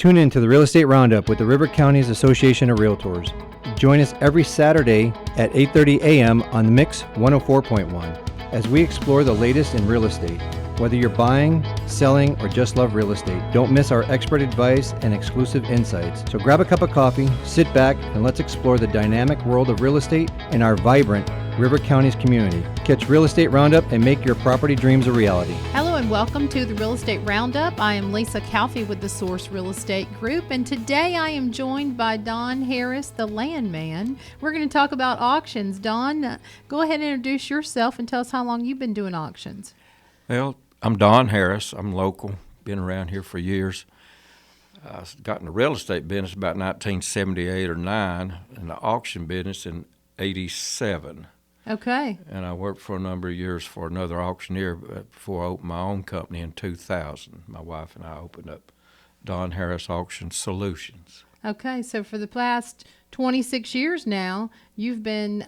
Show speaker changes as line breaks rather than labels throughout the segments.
Tune in to the Real Estate Roundup with the River Counties Association of Realtors. Join us every Saturday at 8:30 a.m. on the Mix 104.1 as we explore the latest in real estate. Whether you're buying, selling, or just love real estate, don't miss our expert advice and exclusive insights. So grab a cup of coffee, sit back, and let's explore the dynamic world of real estate in our vibrant River Counties community. Catch Real Estate Roundup and make your property dreams a reality.
Hello and welcome to the Real Estate Roundup. I am Lisa Calfee with the Source Real Estate Group, and today I am joined by Don Harris, the landman. We're going to talk about auctions. Don, go ahead and introduce yourself and tell us how long you've been doing auctions.
Well, I'm Don Harris. I'm local, been around here for years. I got in the real estate business about 1978 or 9, and the auction business in 87.
Okay.
And I worked for a number of years for another auctioneer before I opened my own company in 2000. My wife and I opened up Don Harris Auction Solutions.
Okay, so for the past 26 years now, you've been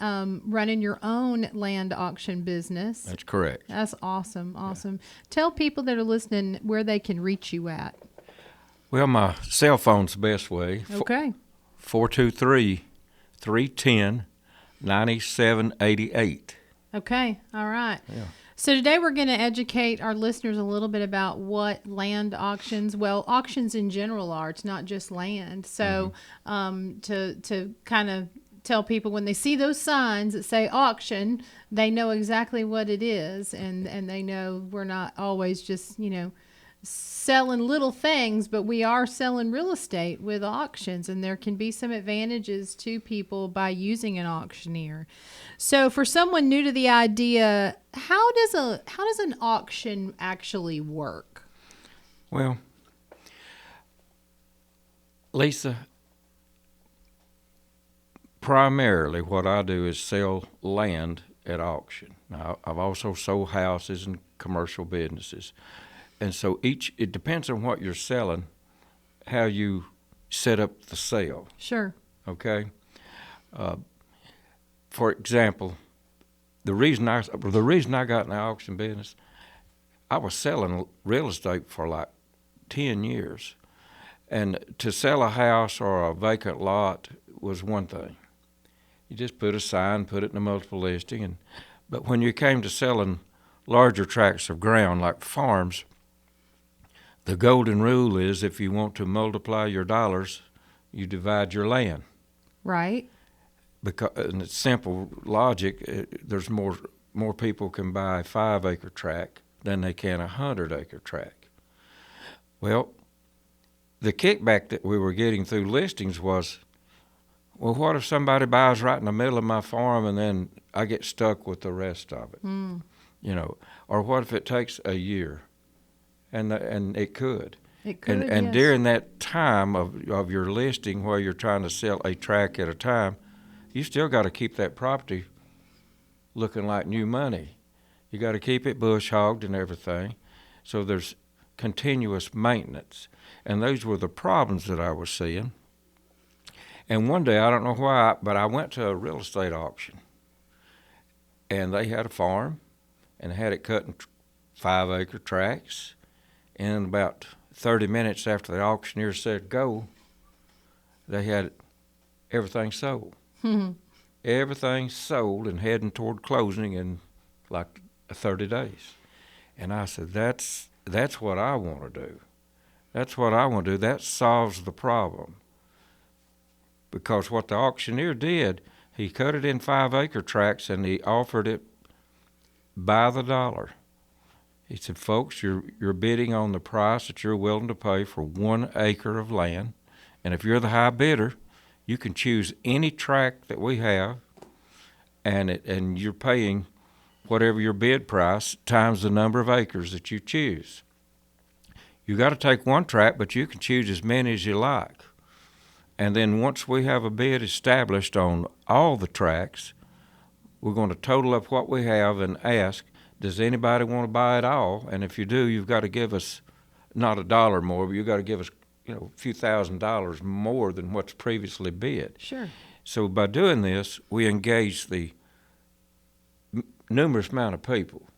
running your own land auction business.
That's correct.
That's awesome, awesome. Yeah. Tell people that are listening where they can reach you at.
Well, my cell phone's the best way.
Okay.
423-310-9788.
Okay, all right.
Yeah.
So today we're going to educate our listeners a little bit about what land auctions, well, auctions in general are. It's not just land. So to kind of tell people when they see those signs that say auction, they know exactly what it is, and they know we're not always just, selling little things, but we are selling real estate with auctions, and there can be some advantages to people by using an auctioneer. So for someone new to the idea, how does an auction actually work?
Well, Lisa, primarily what I do is sell land at auction. Now, I've also sold houses and commercial businesses. And so it depends on what you're selling, how you set up the sale.
Sure.
Okay? For example, the reason I got in the auction business, I was selling real estate for like 10 years. And to sell a house or a vacant lot was one thing. You just put a sign, put it in a multiple listing. But when you came to selling larger tracts of ground like farms, the golden rule is if you want to multiply your dollars, you divide your land.
Right.
Because in it's simple logic, there's more people can buy a 5-acre tract than they can a 100-acre tract. Well, the kickback that we were getting through listings was, well, what if somebody buys right in the middle of my farm and then I get stuck with the rest of it? Or what if it takes a year? And it could.
It could,
and
yes.
During that time of your listing where you're trying to sell a tract at a time, you still got to keep that property looking like new money. You got to keep it bush hogged and everything. So there's continuous maintenance. And those were the problems that I was seeing. And one day, I don't know why, but I went to a real estate auction. And they had a farm and had it cut in 5-acre tracts. And about 30 minutes after the auctioneer said go, they had everything sold. Everything sold and heading toward closing in like 30 days. And I said, that's what I want to do. That's what I want to do. That solves the problem. Because what the auctioneer did, he cut it in 5-acre tracts and he offered it by the dollar. He said, folks, you're bidding on the price that you're willing to pay for 1 acre of land. And if you're the high bidder, you can choose any tract that we have, and you're paying whatever your bid price times the number of acres that you choose. You got to take one tract, but you can choose as many as you like. And then once we have a bid established on all the tracts, we're going to total up what we have and ask, does anybody want to buy it all? And if you do, you've got to give us not $1 more, but you've got to give us a few $1,000s more than what's previously bid.
Sure.
So by doing this, we engage the numerous amount of people.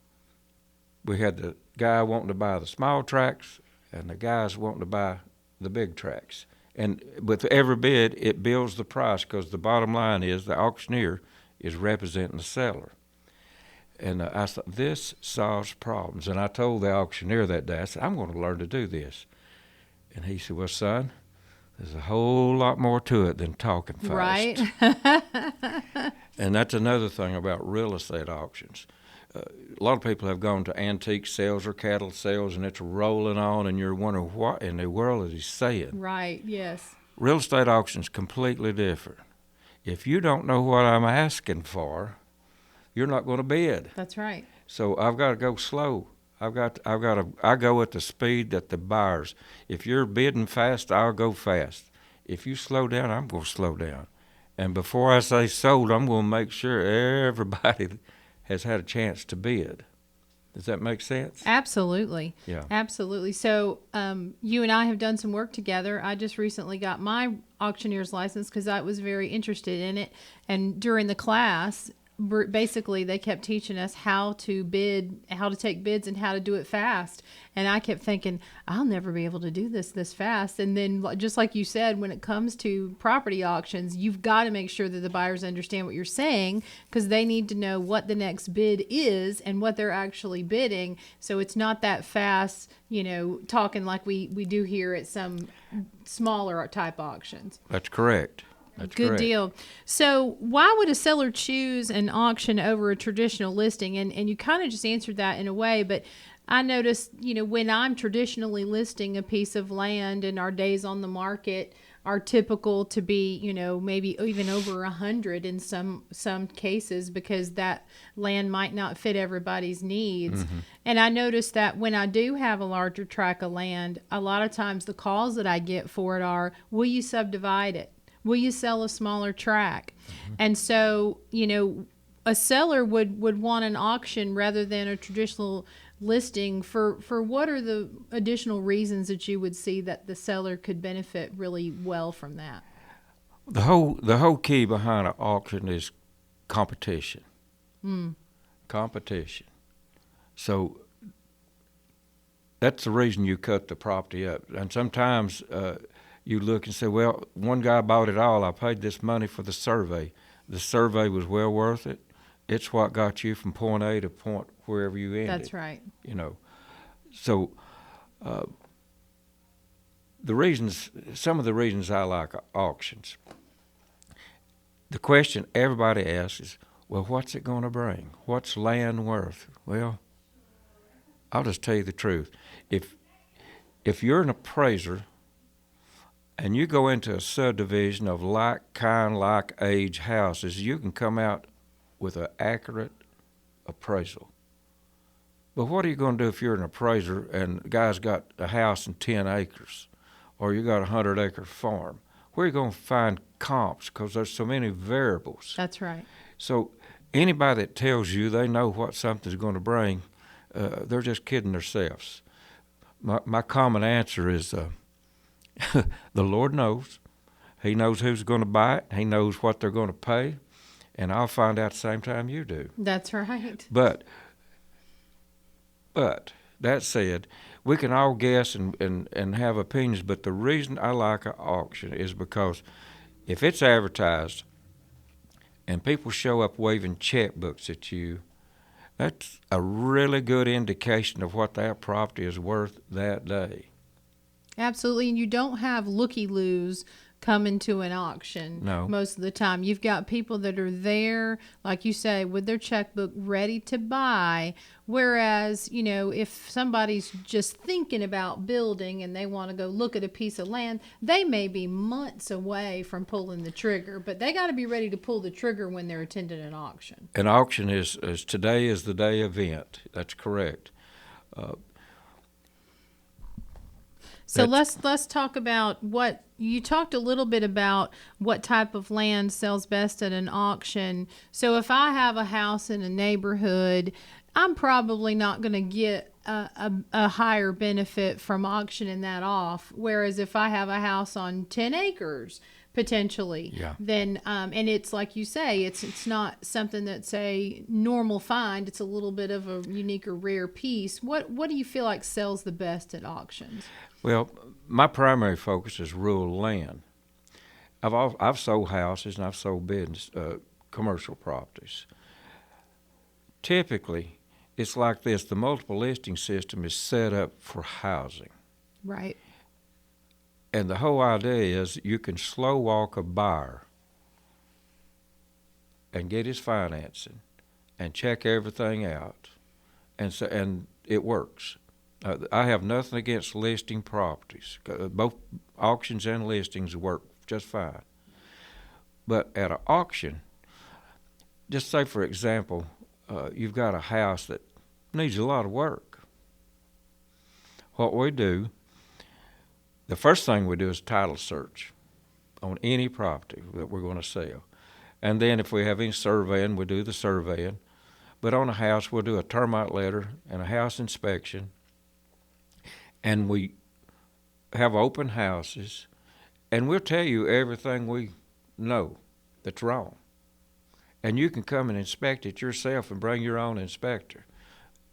We had the guy wanting to buy the small tracts and the guys wanting to buy the big tracts. And with every bid, it builds the price because the bottom line is the auctioneer is representing the seller. And I thought, this solves problems. And I told the auctioneer that day, I said, I'm going to learn to do this. And he said, well, son, there's a whole lot more to it than talking fast.
Right.
And that's another thing about real estate auctions. A lot of people have gone to antique sales or cattle sales, and it's rolling on, and you're wondering, what in the world is he saying?
Right, yes.
Real estate auction's completely different. If you don't know what I'm asking for, you're not going to bid.
That's right.
So I've got to go slow. I go at the speed that the buyers. If you're bidding fast, I'll go fast. If you slow down, I'm going to slow down. And before I say sold, I'm going to make sure everybody has had a chance to bid. Does that make sense?
Absolutely.
Yeah.
Absolutely. So you and I have done some work together. I just recently got my auctioneer's license because I was very interested in it. And during the class, basically they kept teaching us how to bid, how to take bids, and how to do it fast. And I kept thinking, I'll never be able to do this fast. And then just like you said, when it comes to property auctions, you've got to make sure that the buyers understand what you're saying, because they need to know what the next bid is and what they're actually bidding. So it's not that fast, talking like we do here at some smaller type auctions.
That's correct. That's
Good
correct.
deal. So why would a seller choose an auction over a traditional listing? And you kind of just answered that in a way, but I noticed, when I'm traditionally listing a piece of land, and our days on the market are typical to be, maybe even over 100 in some cases, because that land might not fit everybody's needs. Mm-hmm. And I noticed that when I do have a larger tract of land, a lot of times the calls that I get for it are, will you subdivide it? Will you sell a smaller tract? Mm-hmm. And so, a seller would want an auction rather than a traditional listing for what are the additional reasons that you would see that the seller could benefit really well from that?
The whole key behind an auction is competition. Competition. So that's the reason you cut the property up. And sometimes you look and say, well, one guy bought it all. I paid this money for the survey. The survey was well worth it. It's what got you from point A to point wherever you ended.
That's right.
So some of the reasons I like auctions, the question everybody asks is, well, what's it going to bring? What's land worth? Well, I'll just tell you the truth. If you're an appraiser and you go into a subdivision of like age houses, you can come out with an accurate appraisal. But what are you going to do if you're an appraiser and the guy's got a house in 10 acres, or you got a 100-acre farm? Where are you going to find comps? Because there's so many variables.
That's right.
So anybody that tells you they know what something's going to bring, they're just kidding themselves. My common answer is, the Lord knows. He knows who's going to buy it. He knows what they're going to pay. And I'll find out the same time you do.
That's right.
But that said, we can all guess and have opinions, but the reason I like an auction is because if it's advertised and people show up waving checkbooks at you, that's a really good indication of what that property is worth that day.
Absolutely. And you don't have looky-loos come into an auction.
No.
Most of the time. You've got people that are there, like you say, with their checkbook ready to buy. Whereas, if somebody's just thinking about building and they want to go look at a piece of land, they may be months away from pulling the trigger, but they got to be ready to pull the trigger when they're attending an auction.
An auction is today is the day event. That's correct.
So let's talk about what you talked a little bit about, what type of land sells best at an auction. So if I have a house in a neighborhood, I'm probably not going to get a higher benefit from auctioning that off. Whereas if I have a house on 10 acres, potentially, then and it's like you say, it's not something that's a normal find. It's a little bit of a unique or rare piece. What do you feel like sells the best at auctions?
Well, my primary focus is rural land. I've sold houses and I've sold business commercial properties. Typically, it's like this: the multiple listing system is set up for housing,
Right.
and the whole idea is you can slow walk a buyer and get his financing and check everything out, and it works. I have nothing against listing properties. Both auctions and listings work just fine. But at an auction, just say for example, you've got a house that needs a lot of work. What we do, the first thing we do is title search on any property that we're going to sell. And then if we have any surveying, we do the surveying. But on a house, we'll do a termite letter and a house inspection. And we have open houses, and we'll tell you everything we know that's wrong. And you can come and inspect it yourself and bring your own inspector.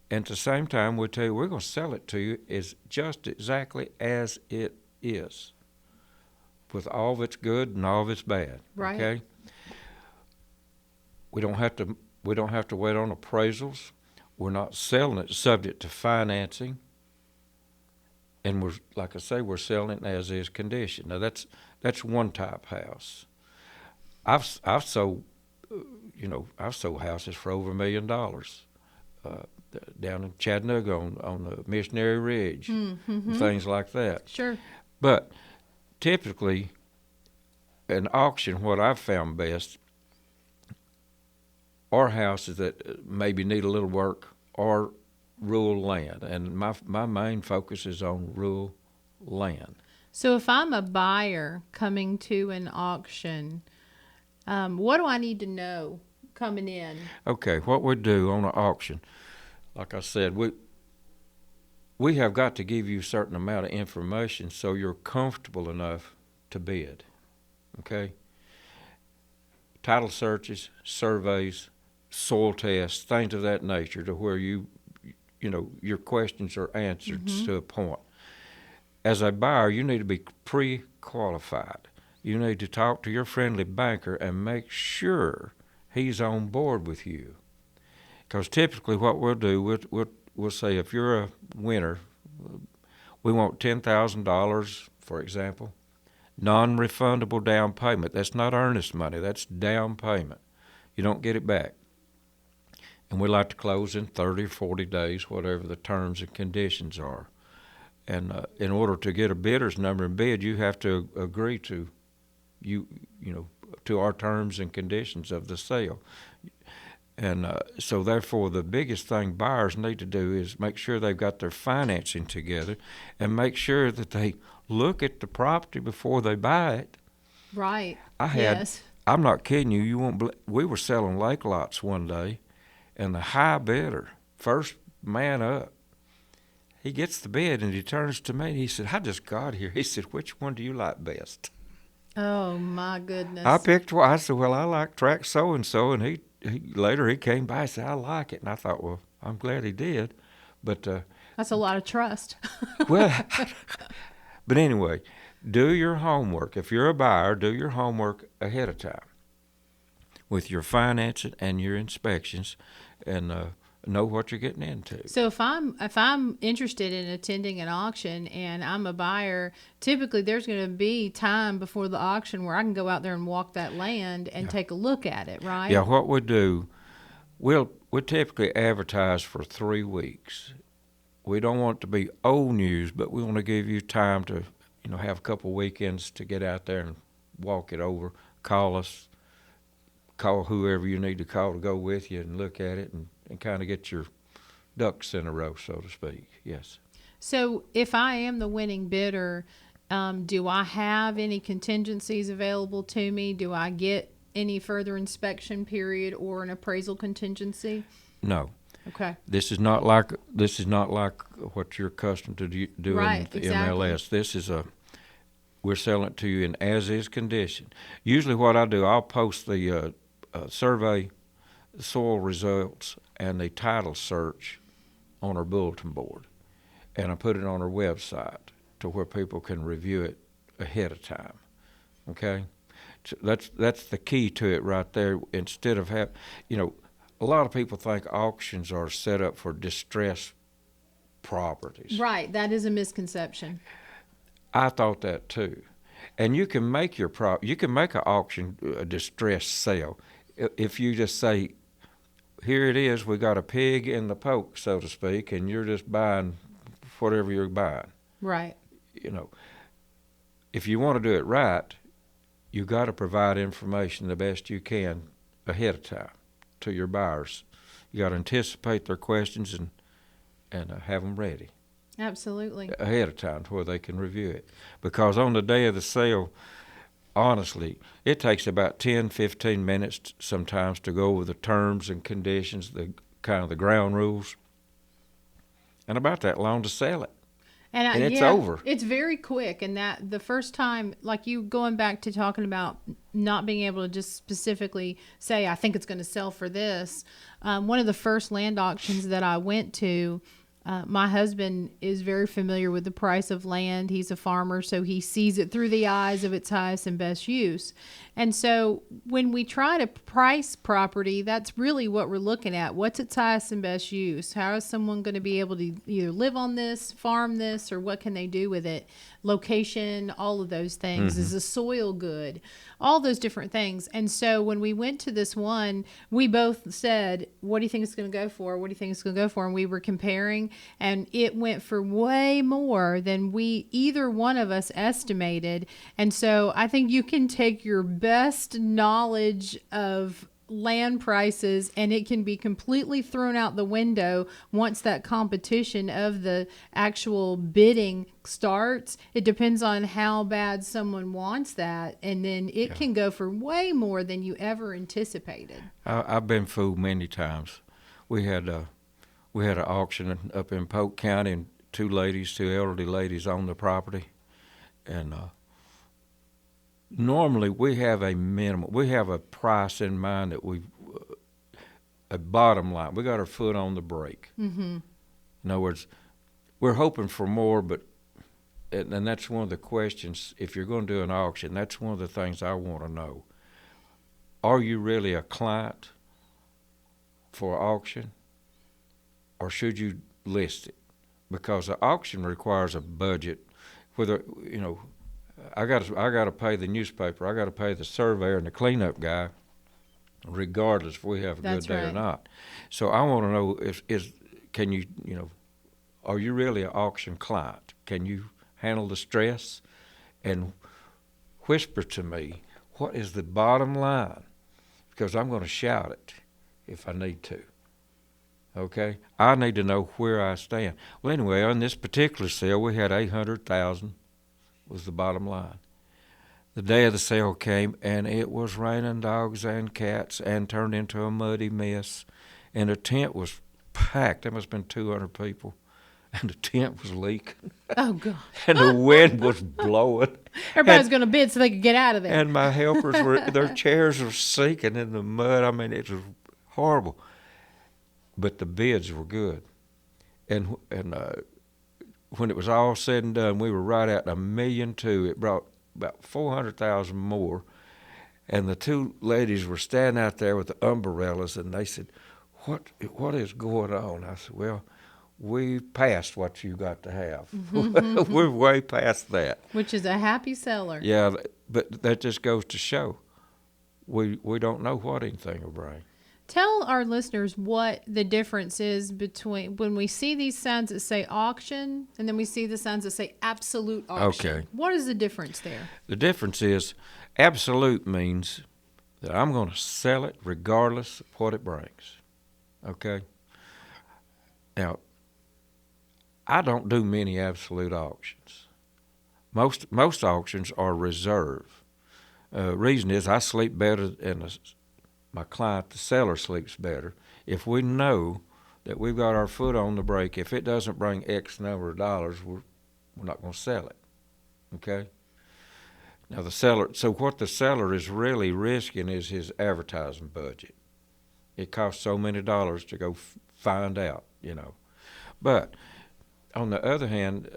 And at the same time, we'll tell you we're going to sell it to you as just exactly as it is, with all of its good and all of its bad.
Right.
Okay. We don't have to wait on appraisals. We're not selling it subject to financing. And we're, like I say, we're selling it as is condition. Now that's one type house. I've sold, I've sold houses for over $1 million down in Chattanooga on the Missionary Ridge, and things like that.
Sure.
But typically, an auction, what I've found best are houses that maybe need a little work or rural land, and my main focus is on rural land.
So if I'm a buyer coming to an auction, what do I need to know coming in?
Okay, what we do on an auction, like I said, we have got to give you a certain amount of information so you're comfortable enough to bid. Okay? Title searches, surveys, soil tests, things of that nature, to where your questions are answered to a point. As a buyer, you need to be pre-qualified. You need to talk to your friendly banker and make sure he's on board with you. Because typically what we'll do, we'll say if you're a winner, we want $10,000, for example, non-refundable down payment. That's not earnest money, that's down payment. You don't get it back. And we like to close in 30 or 40 days, whatever the terms and conditions are. And in order to get a bidder's number and bid, you have to agree to to our terms and conditions of the sale. And so therefore, the biggest thing buyers need to do is make sure they've got their financing together and make sure that they look at the property before they buy it.
Right.
Yes. I'm not kidding you. You won't. We were selling lake lots one day, and the high bidder, first man up, he gets the bid and he turns to me and he said, "I just got here." He said, "Which one do you like best?"
Oh my goodness.
I picked one. I said, "Well, I like track so and so," and he later he came by and said, "I like it," and I thought, well, I'm glad he did, but
that's a lot of trust.
well, but anyway, do your homework. If you're a buyer, do your homework ahead of time with your financing and your inspections, and know what you're getting into.
So if I'm interested in attending an auction and I'm a buyer, typically there's going to be time before the auction where I can go out there and walk that land and take a look at it, right?
Yeah, what we do, we'll typically advertise for 3 weeks. We don't want it to be old news, but we want to give you time to, have a couple weekends to get out there and walk it over. Call us, call whoever you need to call to go with you and look at it and kind of get your ducks in a row, so to speak. Yes.
So if I am the winning bidder, do I have any contingencies available to me? Do I get any further inspection period or an appraisal contingency?
No.
Okay.
This is not like what you're accustomed to doing
right,
with the
exactly.
MLS. This is we're selling it to you in as-is condition. Usually what I do, I'll post the survey, the soil results, and the title search on our bulletin board, and I put it on our website. to where people can review it ahead of time. Okay, so that's the key to it right there. Instead of a lot of people think auctions are set up for distressed properties.
Right, that is a misconception.
I thought that too. And you can make you can make an auction a distressed sale if you just say, here it is, we got a pig in the poke, so to speak, and you're just buying whatever you're buying.
Right.
If you want to do it right, you got to provide information the best you can ahead of time to your buyers. You got to anticipate their questions and have them ready.
Absolutely.
Ahead of time to where they can review it. Because on the day of the sale, honestly, it takes about 10, 15 minutes sometimes to go over the terms and conditions, the kind of the ground rules, and about that long to sell it. And it's over.
It's very quick. And that the first time, like you going back to talking about not being able to just specifically say, I think it's going to sell for this. One of the first land auctions that I went to, my husband is very familiar with the price of land. He's a farmer, so he sees it through the eyes of its highest and best use. And so when we try to price property, that's really what we're looking at. What's its highest and best use? How is someone going to be able to either live on this, farm this, or what can they do with it? Location, all of those things. Is the soil good? All those different things. And so when we went to this one, we both said, what do you think it's going to go for? What do you think it's going to go for? And we were comparing, and it went for way more than either one of us estimated. And so I think you can take your best knowledge of land prices and it can be completely thrown out the window once that competition of the actual bidding starts. It depends on how bad someone wants that, and then it can go for way more than you ever anticipated.
I've been fooled many times. We had an auction up in Polk County, and two elderly ladies owned the property, and normally we have a minimum. We have a price in mind that a bottom line. We got our foot on the brake. Mm-hmm. In other words, we're hoping for more, and that's one of the questions. If you're going to do an auction, that's one of the things I want to know. Are you really a client for auction, or should you list it? Because the auction requires a budget. Whether I got to pay the newspaper, I got to pay the surveyor and the cleanup guy, regardless if we have a good day or not. So I want to know are you really an auction client? Can you handle the stress? And whisper to me, what is the bottom line? Because I'm going to shout it if I need to. Okay, I need to know where I stand. Well, anyway, on this particular sale, we had $800,000 was the bottom line. The day of the sale came, and it was raining dogs and cats, and turned into a muddy mess. And the tent was packed. There must have been 200 people, and the tent was leaking.
Oh God!
And the wind was blowing.
Everybody's going to bid so they could get out of there.
And my helpers their chairs were sinking in the mud. I mean, it was horrible. But the bids were good, and when it was all said and done, we were right at $1.2 million. It brought about $400,000 more, and the two ladies were standing out there with the umbrellas, and they said, "What is going on?" I said, "Well, we passed what you got to have. We're way past that."
Which is a happy seller.
Yeah, but that just goes to show we don't know what anything will bring.
Tell our listeners what the difference is between when we see these signs that say auction and then we see the signs that say absolute auction.
Okay.
What is the difference there?
The difference is absolute means that I'm going to sell it regardless of what it brings. Okay? Now, I don't do many absolute auctions. Most auctions are reserve. Reason is I sleep better and my client, the seller, sleeps better if we know that we've got our foot on the brake. If it doesn't bring X number of dollars, we're not going to sell it. Okay? Now so what the seller is really risking is his advertising budget. It costs so many dollars to go find out, But on the other hand,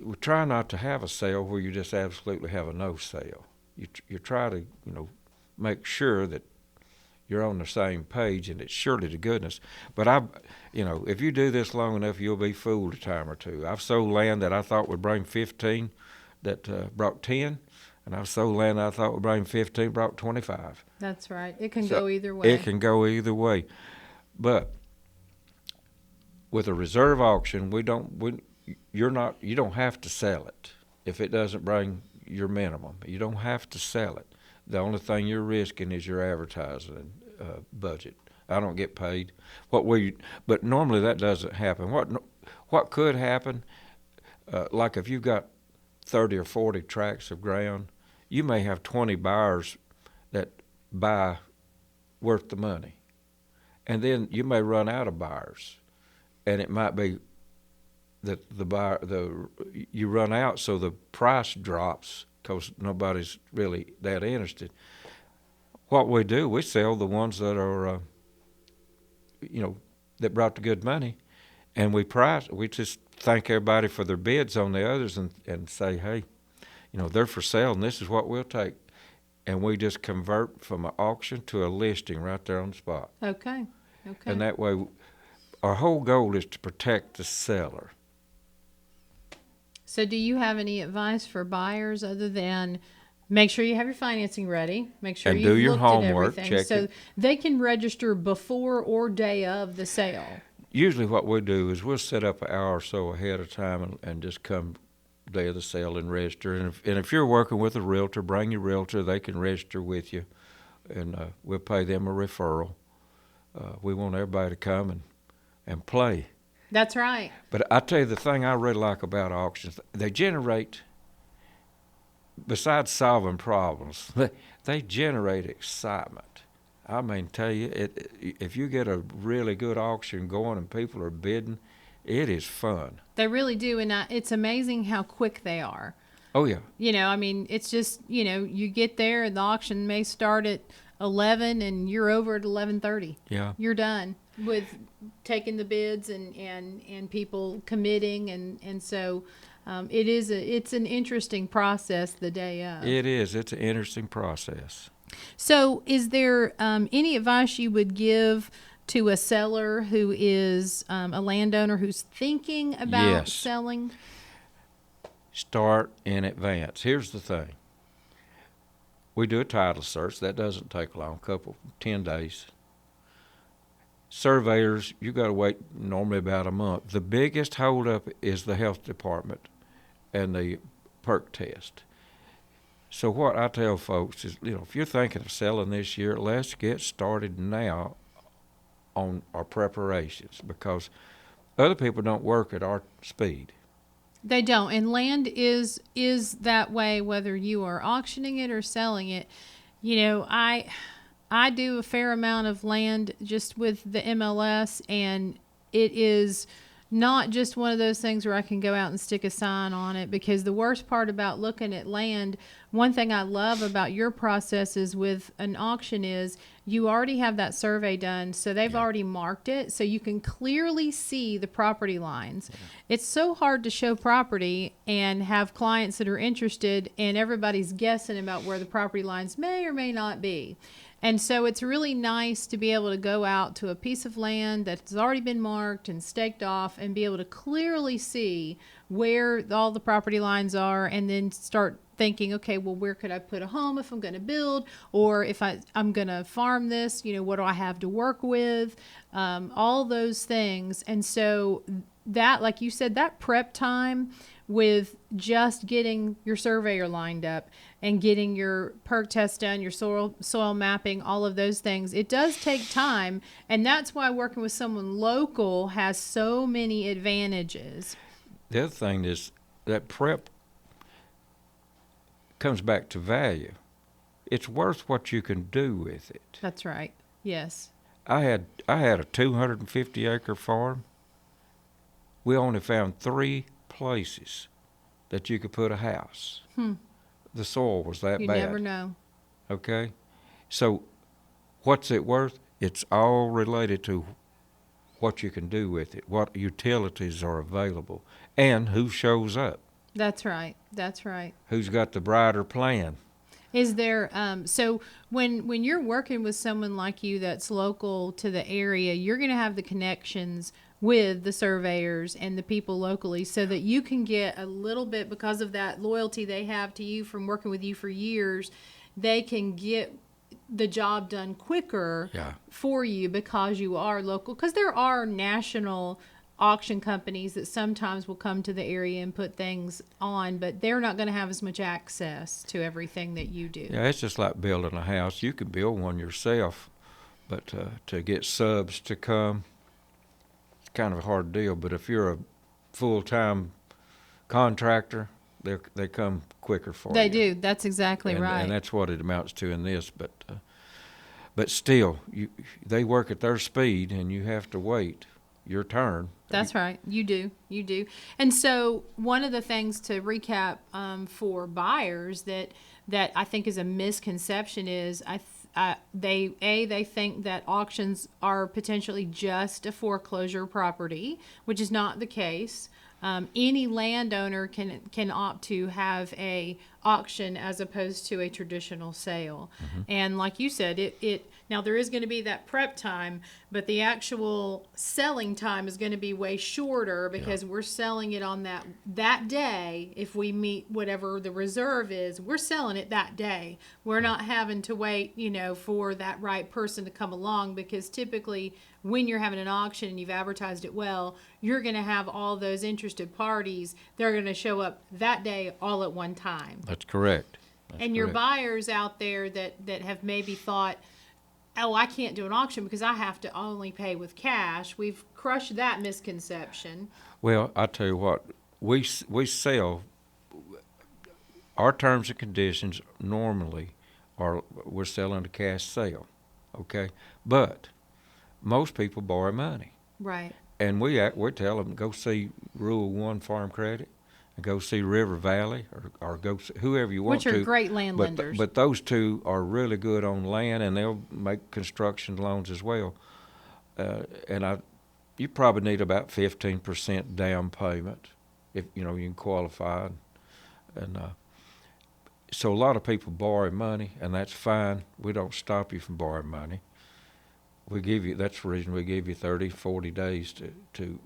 we try not to have a sale where you just absolutely have a no sale. You try to, make sure that you're on the same page, and it's surely to goodness. But if you do this long enough, you'll be fooled a time or two. I've sold land that I thought would bring 15 that brought 10, and I've sold land that I thought would bring 15 brought 25.
That's right. It can
So
go either way.
It can go either way. But with a reserve auction, you don't have to sell it if it doesn't bring your minimum. You don't have to sell it. The only thing you're risking is your advertising budget. I don't get paid. But normally that doesn't happen. What could happen? Like if you've got 30 or 40 tracts of ground, you may have 20 buyers that buy worth the money, and then you may run out of buyers, and it might be that you run out, so the price drops because nobody's really that interested. What we do, we sell the ones that are, that brought the good money, and we just thank everybody for their bids on the others and say, hey, they're for sale and this is what we'll take. And we just convert from an auction to a listing right there on the spot.
Okay.
And that way, our whole goal is to protect the seller.
So do you have any advice for buyers other than make sure you have your financing ready, make sure
And
you've
do your
looked
homework,
at everything,
check
so
it.
they can register before or day of the sale?
Usually what we do is we'll set up an hour or so ahead of time and just come day of the sale and register. And if you're working with a realtor, bring your realtor. They can register with you, and we'll pay them a referral. We want everybody to come and play.
That's right.
But I tell you, the thing I really like about auctions, they generate, besides solving problems, they generate excitement. I mean, tell you, if you get a really good auction going and people are bidding, it is fun.
They really do, and it's amazing how quick they are.
Oh, yeah.
It's just, you get there and the auction may start at 11 and you're over at 11:30.
Yeah.
You're done with taking the bids and people committing, and so it's an interesting process the day of.
It is. It's an interesting process.
So is there any advice you would give to a seller who is a landowner who's thinking about
Yes.
selling?
Start in advance. Here's the thing. We do a title search. That doesn't take long, 10 days. Surveyors, you got to wait normally about a month. The biggest holdup is the health department and the perk test. So what I tell folks is, if you're thinking of selling this year, let's get started now on our preparations, because other people don't work at our speed.
They don't, and land is that way whether you are auctioning it or selling it. I do a fair amount of land just with the MLS, and it is not just one of those things where I can go out and stick a sign on it, because the worst part about looking at land, one thing I love about your processes with an auction is you already have that survey done, so they've already marked it, so you can clearly see the property lines. It's so hard to show property and have clients that are interested, and everybody's guessing about where the property lines may or may not be. And so it's really nice to be able to go out to a piece of land that's already been marked and staked off and be able to clearly see where all the property lines are, and then start thinking, okay, well, where could I put a home if I'm going to build, or if I'm going to farm this, what do I have to work with, all those things. And so that, like you said, that prep time with just getting your surveyor lined up and getting your perk test done, your soil mapping, all of those things, it does take time. And that's why working with someone local has so many advantages.
The other thing is that prep comes back to value. It's worth what you can do with it.
That's right. Yes.
I had a 250-acre farm. We only found 3 places that you could put a house. The soil was that
You
bad.
never know.
Okay? So what's it worth? It's all related to what you can do with it, what utilities are available, and who shows up.
That's right. That's right.
Who's got the brighter plan?
Is there so when you're working with someone like you that's local to the area, you're going to have the connections with the surveyors and the people locally so that you can get a little bit, because of that loyalty they have to you from working with you for years, they can get the job done quicker
Yeah.
for you because you are local. Because there are national auction companies that sometimes will come to the area and put things on, but they're not going to have as much access to everything that you do.
Yeah, it's just like building a house. You can build one yourself, but to get subs to come, it's kind of a hard deal. But if you're a full-time contractor, they come quicker for you.
They do. That's exactly right.
And that's what it amounts to in this. But still, they work at their speed, and you have to wait your turn.
That's right. You do. You do. And so one of the things to recap for buyers that I think is a misconception is they think that auctions are potentially just a foreclosure property, which is not the case. Any landowner can opt to have a auction as opposed to a traditional sale.
Mm-hmm.
And like you said, it now there is going to be that prep time, but the actual selling time is going to be way shorter because we're selling it on that day. If we meet whatever the reserve is, we're selling it that day. We're not having to wait, for that right person to come along, because typically when you're having an auction and you've advertised it well, you're going to have all those interested parties. They're going to show up that day all at one time.
That's correct.
And your buyers out there that have maybe thought, oh, I can't do an auction because I have to only pay with cash. We've crushed that misconception.
Well, I tell you what, we sell. Our terms and conditions normally we're selling a cash sale, okay? But most people borrow money,
Right.
and we tell them go see Rule 1 Farm Credit, and go see River Valley, or go see whoever you want
Which
to.
are great land lenders.
But those two are really good on land, and they'll make construction loans as well. You probably need about 15% down payment if you can qualify, and so a lot of people borrow money, and that's fine. We don't stop you from borrowing money. That's the reason we give you 30, 40 days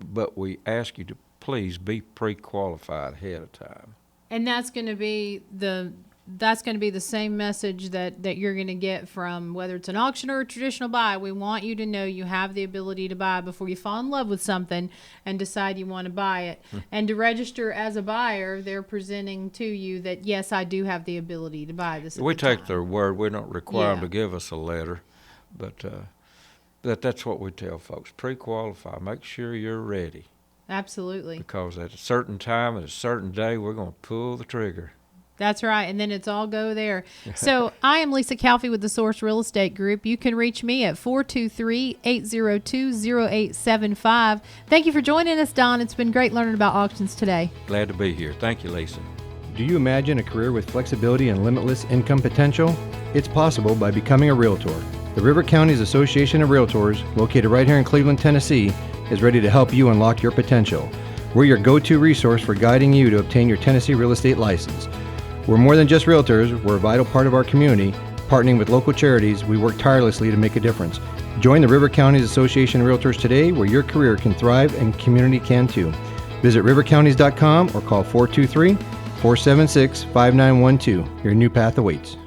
but we ask you to please be pre-qualified ahead of time.
And that's going to be the same message that you're going to get from whether it's an auction or a traditional buy. We want you to know you have the ability to buy before you fall in love with something and decide you want to buy it. And to register as a buyer, they're presenting to you that, yes, I do have the ability to buy this.
We take their word. We don't require them to give us a letter, but that's what we tell folks. Pre-qualify. Make sure you're ready.
Absolutely.
Because at a certain time, at a certain day, we're going to pull the trigger.
That's right. And then it's all go there. So I am Lisa Calfee with the Source Real Estate Group. You can reach me at 423-802-0875. Thank you for joining us, Don. It's been great learning about auctions today.
Glad to be here. Thank you, Lisa.
Do you imagine a career with flexibility and limitless income potential? It's possible by becoming a Realtor. The River Counties Association of Realtors, located right here in Cleveland, Tennessee, is ready to help you unlock your potential. We're your go-to resource for guiding you to obtain your Tennessee real estate license. We're more than just realtors. We're a vital part of our community. Partnering with local charities, we work tirelessly to make a difference. Join the River Counties Association of Realtors today, where your career can thrive and community can too. Visit rivercounties.com or call 423-476-5912. Your new path awaits.